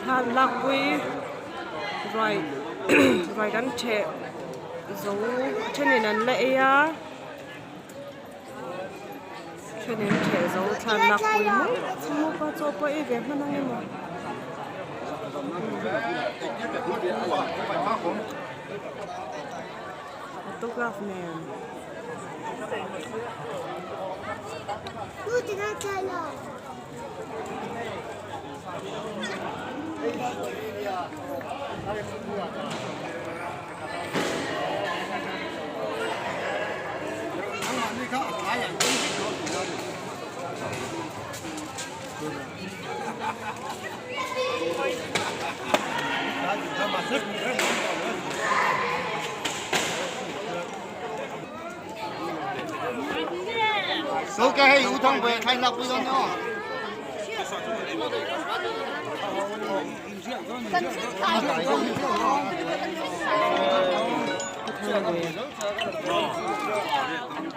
than lạc quy rồi rồi đánh trẻ dấu trên này là lệ á trên này trẻ dấu than lạc quy mua có cho có ý về mà năng em mà photograph nè số cái hay ưu thông về thành lập bây giờ nhau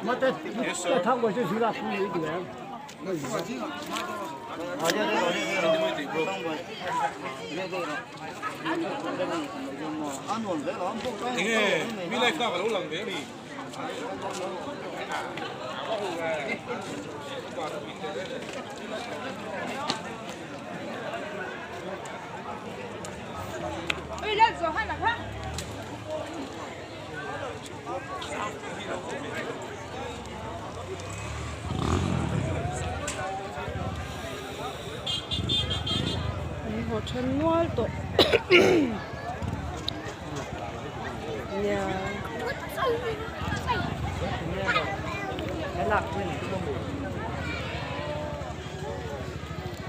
mất đấy thằng của tôi là không nghĩ được 이게 미라이카가 올라온대요. một chân nuôi tổ nhà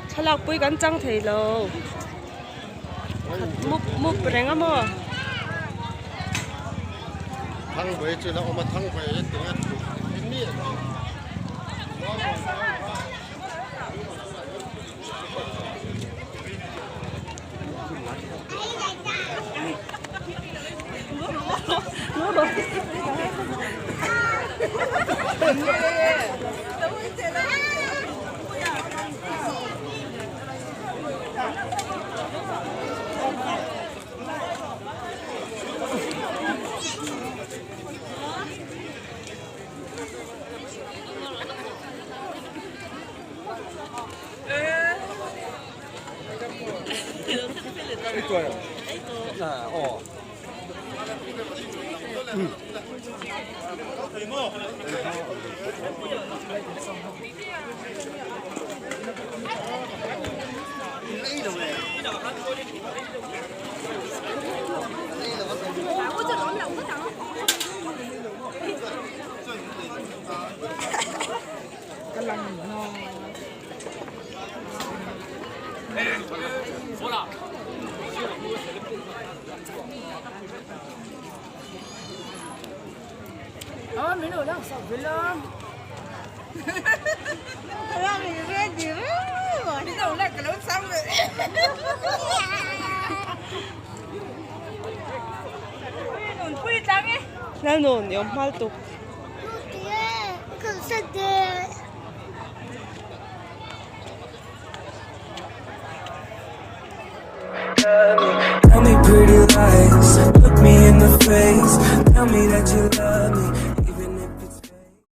찰락 뿌이 간장 테일러 못 브랭아 뭐 thằng về chứ đâu mà thằng về tiếng Mỹ 이거요. 어. Mình ở đâu sợ với lắm. Ra mình ra gì rồi. Bây giờ lại cái lớn xong rồi. Nôn quy trắng ấy. 나는 연말도 Tell me pretty lies, look me in the face, tell me that you